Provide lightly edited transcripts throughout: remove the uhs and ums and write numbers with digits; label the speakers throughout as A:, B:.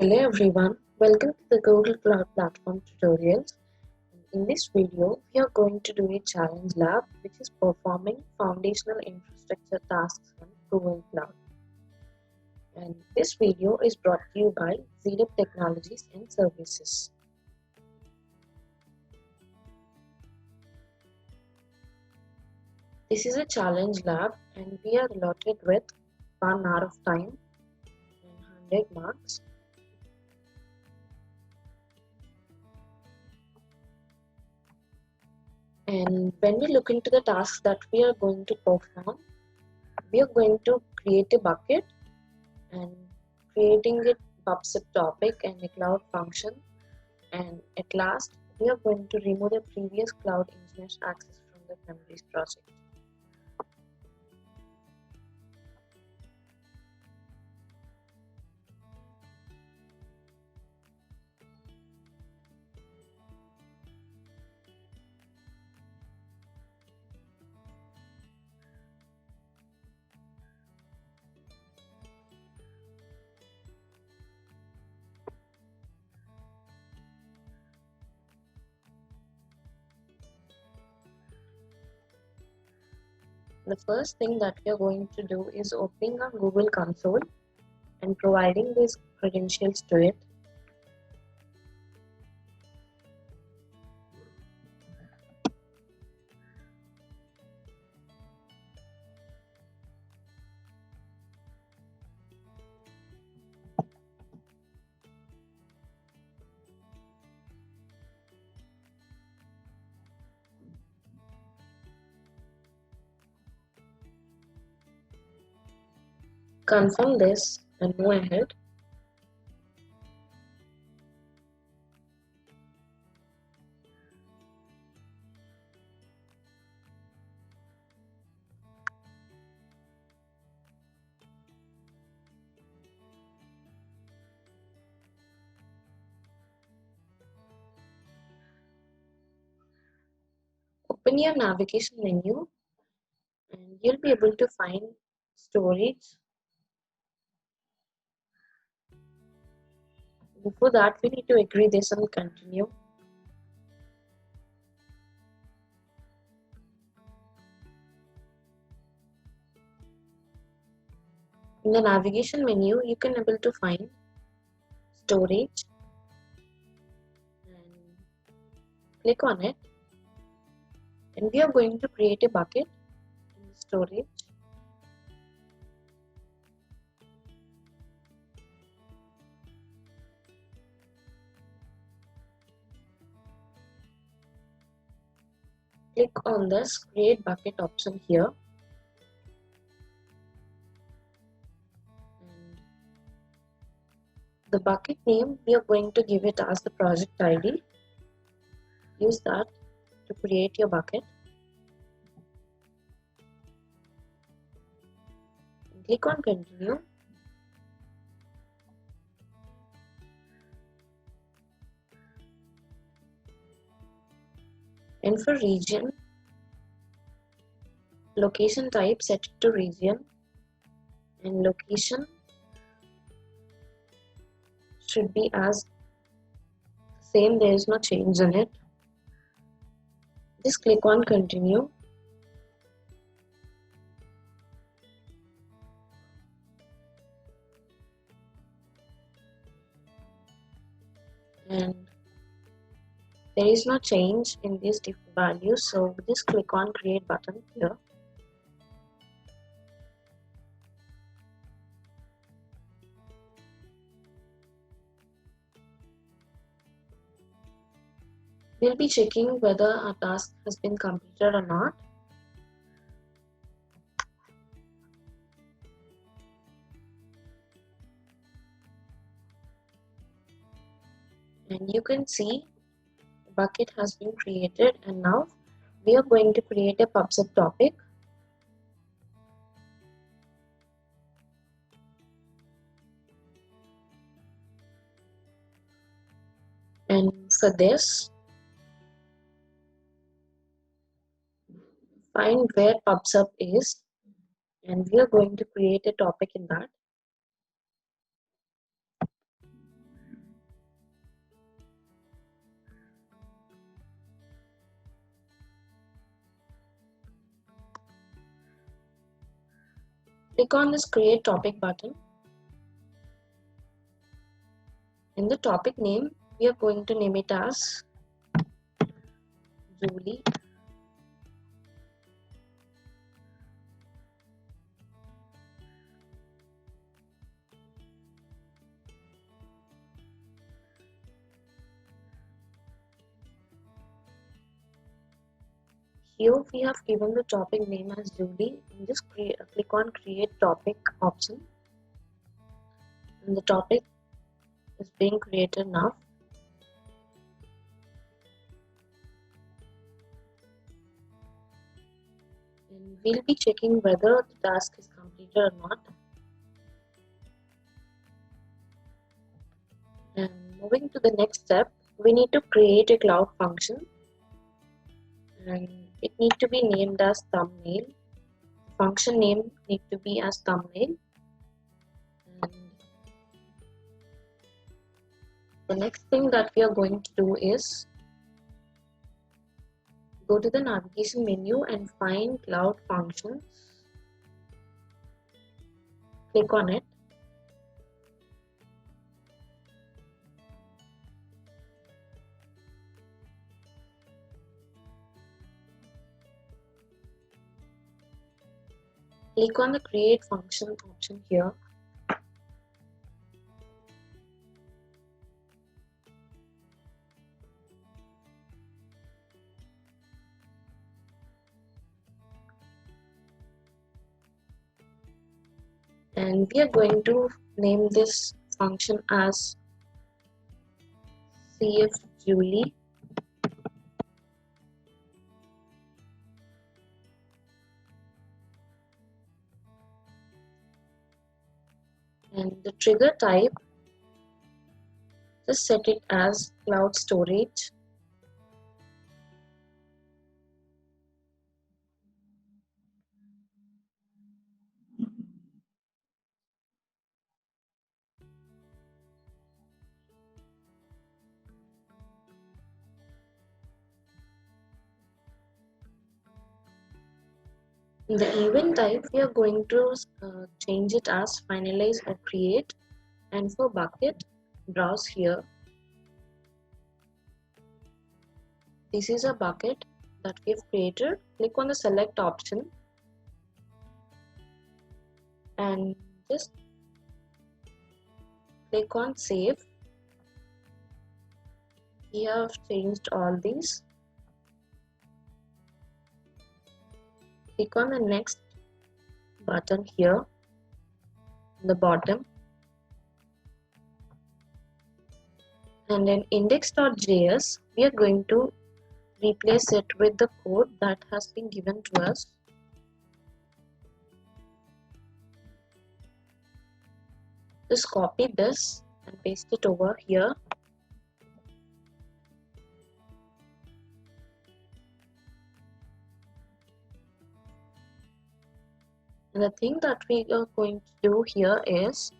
A: Hello everyone, welcome to the Google Cloud Platform tutorials. In this video, we are going to do a challenge lab which is performing foundational infrastructure tasks on Google Cloud. And this video is brought to you by Zeedup Technologies and Services. This is a challenge lab and we are allotted with 1 hour of time and 100 marks. And when we look into the tasks that we are going to perform, we are going to create a bucket and creating it PubSub topic and a cloud function. And at last, we are going to remove the previous cloud engineer's access from the memories project. The first thing that we are going to do is opening our Google console and providing these credentials to it. Confirm this and move ahead. Open your navigation menu and you'll be able to find storage. Before that, we need to agree this and continue. In the navigation menu, you can able to find storage and click on it. And we are going to create a bucket in storage. Click on this create bucket option here. And the bucket name, we are going to give it as the project ID. Use that to create your bucket. And click on continue. And for region, location type set it to region, and location should be as same, there is no change in it. Just click on continue. And there is no change in these different values, so just click on create button here. We'll be checking whether our task has been completed or not. And you can see the bucket has been created, and now we are going to create a PubSub topic. And for this, find where PubSub is, and we are going to create a topic in that. Click on this create topic button. In the topic name, we are going to name it as Julie. Here we have given the topic name as Julie, and just click on create topic option, and the topic is being created now. And we'll be checking whether the task is completed or not. And moving to the next step, we need to create a cloud function, and it needs to be named as thumbnail. The function name need to be as thumbnail. And the next thing that we are going to do is go to the navigation menu and find cloud functions. Click on it. Click on the create function option here. And we are going to name this function as CF Julie. And the trigger type, just set it as cloud storage. In the event type, we are going to change it as finalize or create. And for bucket, browse here. This is a bucket that we have created. Click on the select option and just click on save. We have changed all these. Click on the next button here in the bottom, and in index.js we are going to replace it with the code that has been given to us. Just copy this and paste it over here. And the thing that we are going to do here is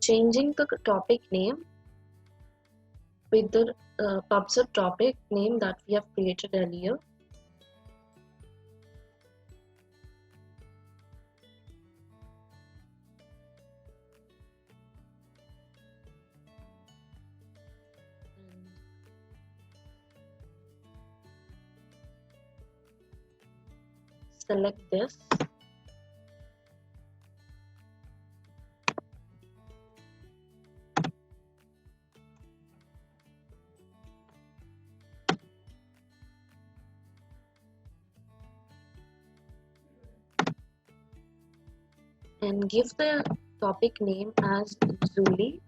A: changing the topic name with the PubSub topic name that we have created earlier. Select this. And give the topic name as Julie.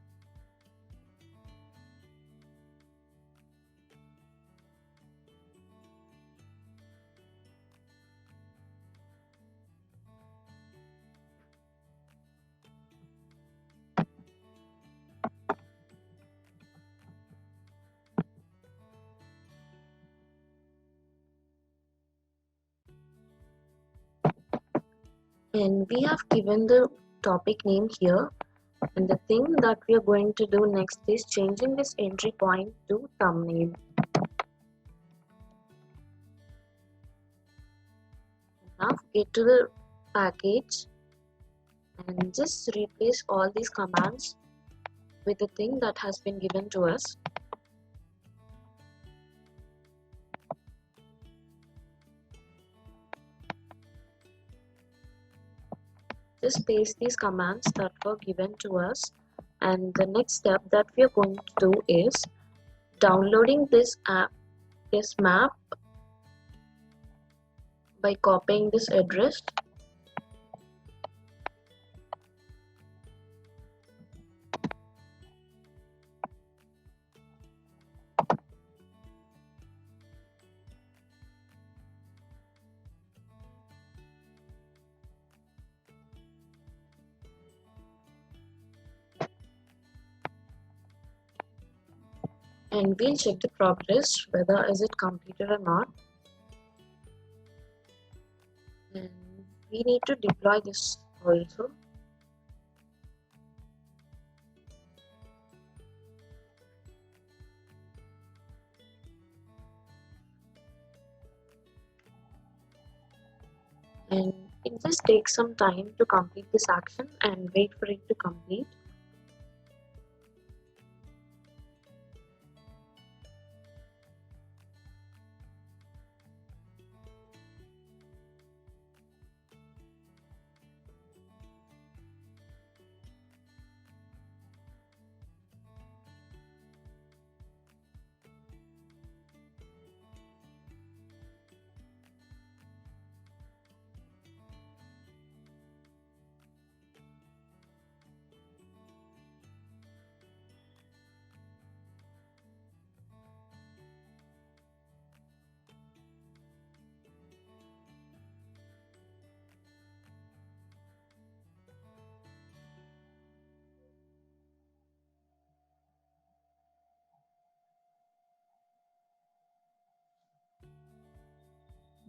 A: And we have given the topic name here, and the thing that we are going to do next is changing this entry point to thumbnail. Now get to the package and just replace all these commands with the thing that has been given to us. Just paste these commands that were given to us, and the next step that we are going to do is downloading this map by copying this address. And we'll check the progress, whether is it completed or not. And we need to deploy this also. And it just takes some time to complete this action and wait for it to complete.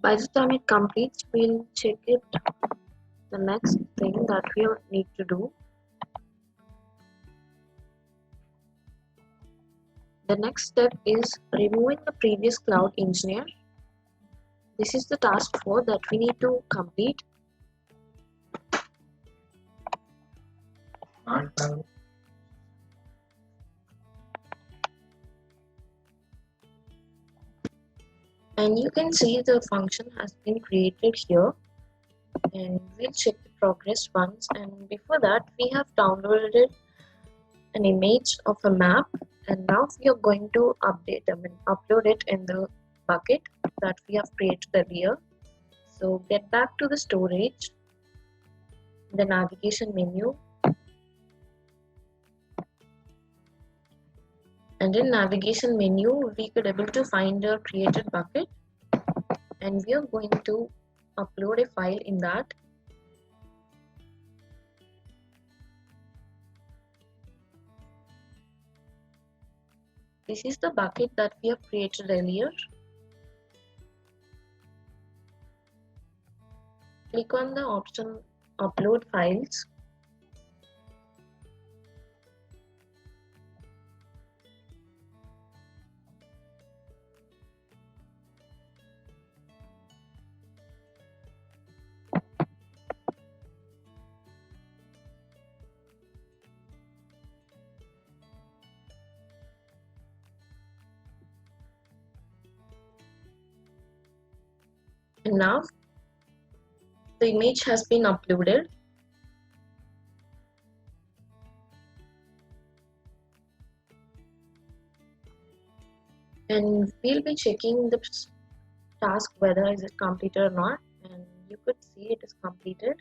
A: By the time it completes, we'll check it. The next thing that we need to do. The next step is removing the previous cloud engineer. This is the task 4 that we need to complete. And you can see the function has been created here, and we'll check the progress once. And before that, we have downloaded an image of a map, and now we are going to upload it in the bucket that we have created earlier. So get back to the storage, the navigation menu, and in navigation menu we could able to find a created bucket, and we are going to upload a file in that. This is the bucket that we have created earlier. Click on the option upload files. And now the image has been uploaded. And we'll be checking the task whether is it completed or not, and you could see it is completed.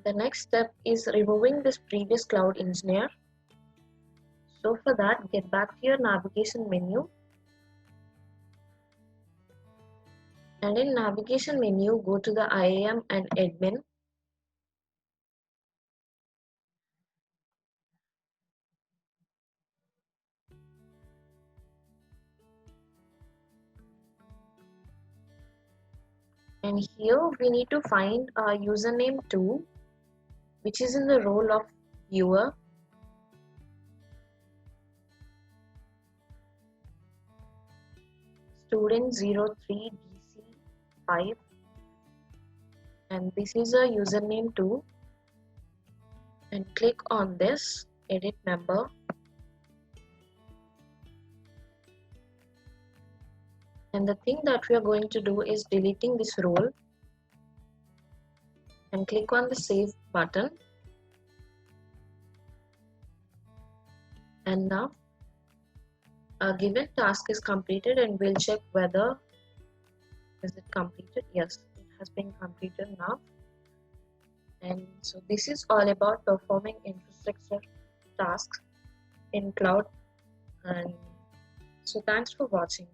A: The next step is removing this previous cloud engineer. So for that, get back to your navigation menu, and in navigation menu go to the IAM and admin. And here we need to find a username 2, which is in the role of viewer. Student 03 DC5. and this is a username too, and click on this edit member, and the thing that we are going to do is deleting this role, and click on the save button. And now a given task is completed, and we'll check whether is it completed. Yes, it has been completed now. And so this is all about performing infrastructure tasks in cloud. And so thanks for watching.